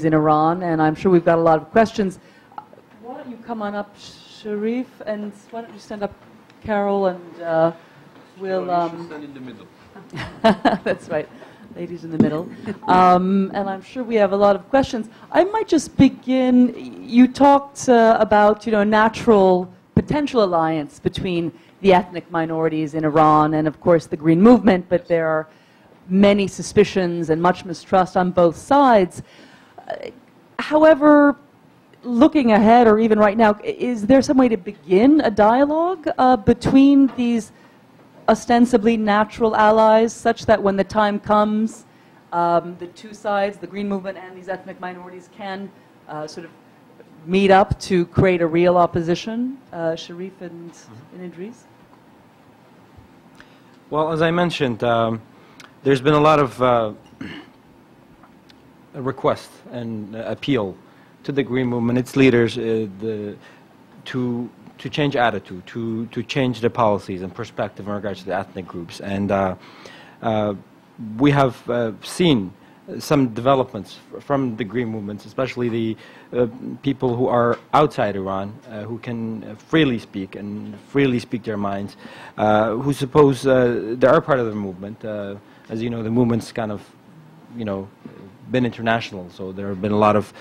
in Iran, and I'm sure we've got a lot of questions. Why don't you come on up, Sharif, and why don't you stand up, Carol, and we'll... You should stand in the middle. That's right, ladies in the middle. And I'm sure we have a lot of questions. I might just begin, you talked about, a natural potential alliance between the ethnic minorities in Iran and, of course, the Green Movement, but there are many suspicions and much mistrust on both sides. However, looking ahead, or even right now, is there some way to begin a dialogue between these ostensibly natural allies, such that when the time comes, the two sides, the Green Movement and these ethnic minorities, can sort of meet up to create a real opposition? Sharif and Idris? Well, as I mentioned, there's been a lot of request and appeal to the Green Movement, its leaders, to change attitude, to change the policies and perspective in regards to the ethnic groups. And we have seen some developments from the Green Movements, especially the people who are outside Iran, who can freely speak and freely speak their minds, who suppose they are part of the movement. As you know, the movement's kind of, been international, so there have been a lot of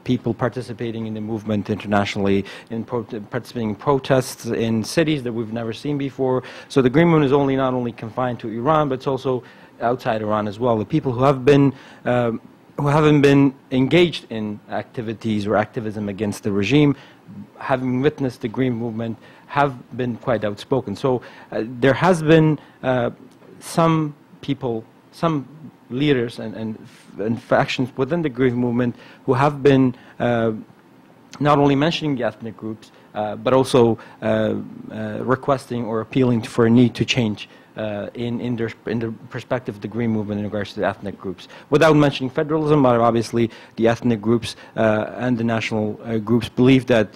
people participating in the movement internationally, participating in protests in cities that we've never seen before. So the Green Movement is not only confined to Iran, but it's also outside Iran as well. The people who have been who haven't been engaged in activities or activism against the regime, having witnessed the Green Movement, have been quite outspoken. So there has been some people, some leaders and factions within the Green Movement who have been not only mentioning the ethnic groups, but also requesting or appealing for a need to change in the perspective of the Green Movement in regards to the ethnic groups. Without mentioning federalism, but obviously the ethnic groups and the national groups believe that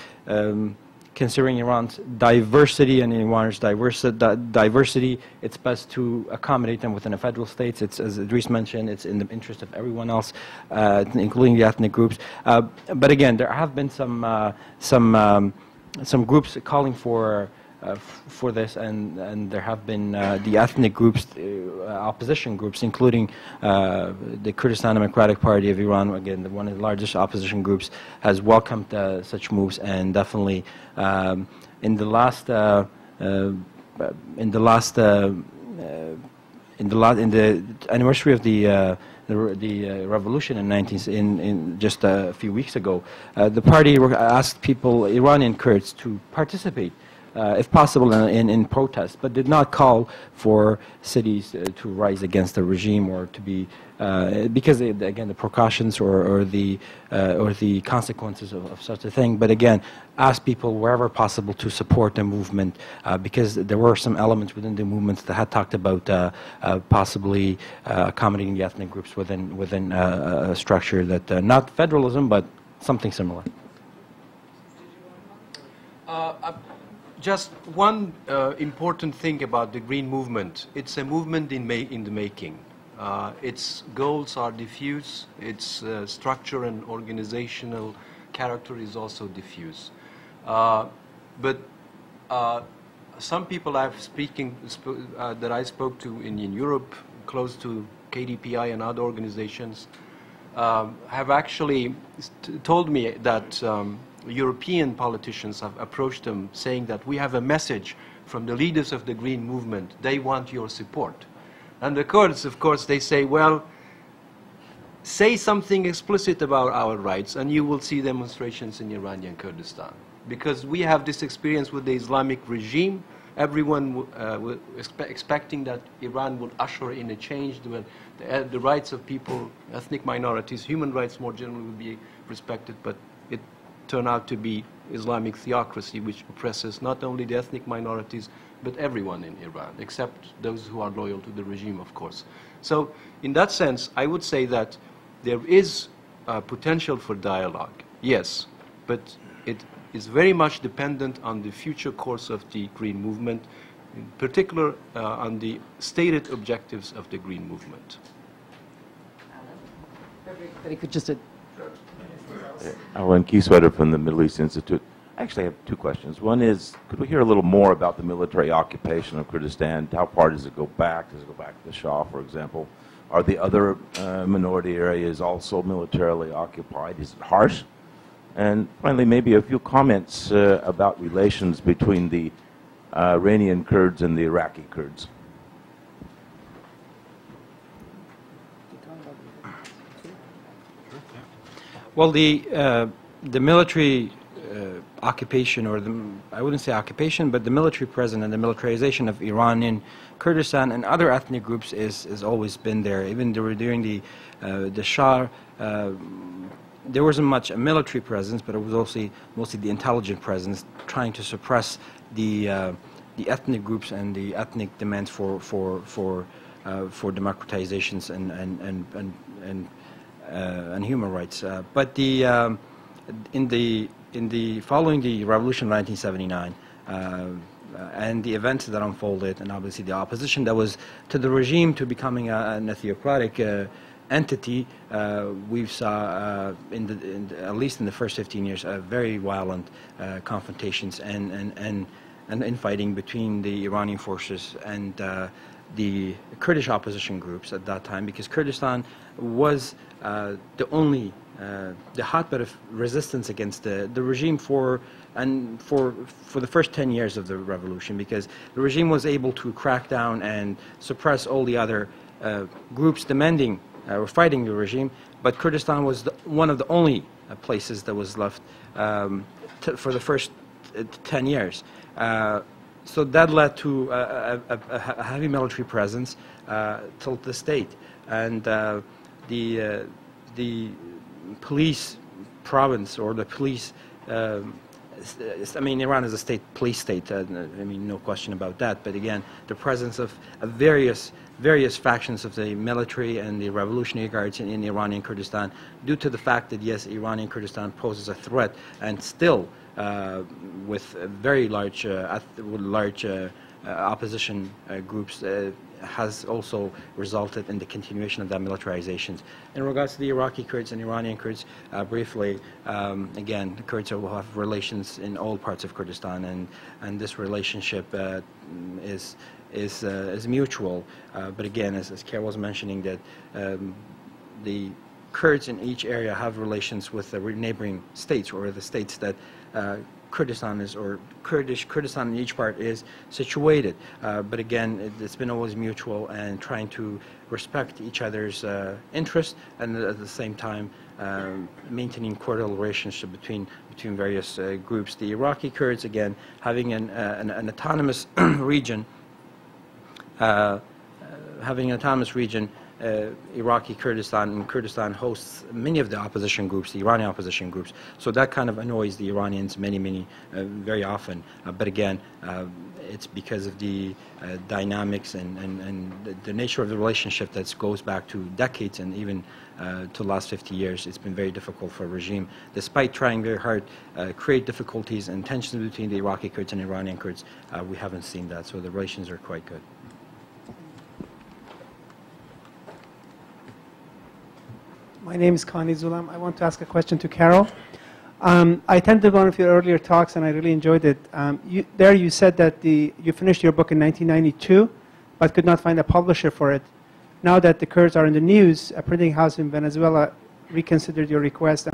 considering Iran's diversity and Iran's diversity, it's best to accommodate them within the federal states. It's, as Idris mentioned, it's in the interest of everyone else, including the ethnic groups. But again, there have been some groups calling for this, and there have been the ethnic groups, opposition groups, including the Kurdistan Democratic Party of Iran, again, one of the largest opposition groups, has welcomed such moves, and definitely in the anniversary of the revolution in just a few weeks ago, the party asked people, Iranian Kurds, to participate, if possible, in protest, but did not call for cities to rise against the regime or to be, because again, the precautions or the consequences of such a thing. But again, ask people wherever possible to support the movement, because there were some elements within the movements that had talked about possibly accommodating the ethnic groups within a structure that not federalism, but something similar. Just one important thing about the Green Movement. It's a movement in the making. Its goals are diffuse. Its structure and organizational character is also diffuse. But some people that I spoke to in Europe, close to KDPI and other organizations, have actually told me that European politicians have approached them saying that we have a message from the leaders of the Green Movement. They want your support. And the Kurds, of course, they say, well, say something explicit about our rights and you will see demonstrations in Iranian Kurdistan. Because we have this experience with the Islamic regime. Everyone was expecting that Iran would usher in a change when the rights of people, ethnic minorities, human rights more generally would be respected, but it turn out to be Islamic theocracy, which oppresses not only the ethnic minorities, but everyone in Iran, except those who are loyal to the regime, of course. So in that sense, I would say that there is potential for dialogue, yes, but it is very much dependent on the future course of the Green Movement, in particular on the stated objectives of the Green Movement. Everybody could just... Alan Kieswetter from the Middle East Institute. I actually have two questions. One is, could we hear a little more about the military occupation of Kurdistan? How far does it go back? Does it go back to the Shah, for example? Are the other minority areas also militarily occupied? Is it harsh? And finally, maybe a few comments about relations between the Iranian Kurds and the Iraqi Kurds. Well, the military occupation, or I wouldn't say occupation, but the military presence and the militarization of Iranian Kurdistan and other ethnic groups is always been there. Even during the Shah, there wasn't much a military presence, but it was also mostly the intelligent presence, trying to suppress the ethnic groups and the ethnic demands for democratizations and human rights. But in the following the revolution of 1979 and the events that unfolded, and obviously the opposition that was to the regime to becoming an theocratic entity, we saw at least in the first 15 years very violent confrontations and infighting between the Iranian forces and the Kurdish opposition groups at that time, because Kurdistan was the only the hotbed of resistance against the regime for the first 10 years of the revolution, because the regime was able to crack down and suppress all the other groups demanding or fighting the regime, but Kurdistan was one of the only places that was left for the first 10 years. So that led to a heavy military presence till the state, and the police province, or the police, I mean, Iran is a police state, I mean, no question about that, but again, the presence of various factions of the military and the Revolutionary Guards in Iranian Kurdistan, due to the fact that, yes, Iranian Kurdistan poses a threat, and still with very large opposition groups, has also resulted in the continuation of that militarization. In regards to the Iraqi Kurds and Iranian Kurds, briefly, again, the Kurds will have relations in all parts of Kurdistan, and this relationship is mutual. But again, as Carol was mentioning, that the Kurds in each area have relations with the neighboring states, or the states that Kurdistan is, or Kurdistan in each part is situated. But again, it's been always mutual, and trying to respect each other's interests, and at the same time maintaining cordial relationship between various groups. The Iraqi Kurds, again, having an autonomous region, Iraqi Kurdistan, and Kurdistan hosts many of the opposition groups, the Iranian opposition groups. So that kind of annoys the Iranians very often. But again, it's because of the dynamics and the nature of the relationship that goes back to decades, and even to the last 50 years. It's been very difficult for a regime, despite trying very hard, create difficulties and tensions between the Iraqi Kurds and Iranian Kurds. We haven't seen that, so the relations are quite good. My name is Khani Zulam. I want to ask a question to Carol. I attended one of your earlier talks, and I really enjoyed it. There you said that you finished your book in 1992, but could not find a publisher for it. Now that the Kurds are in the news, a printing house in Venezuela reconsidered your request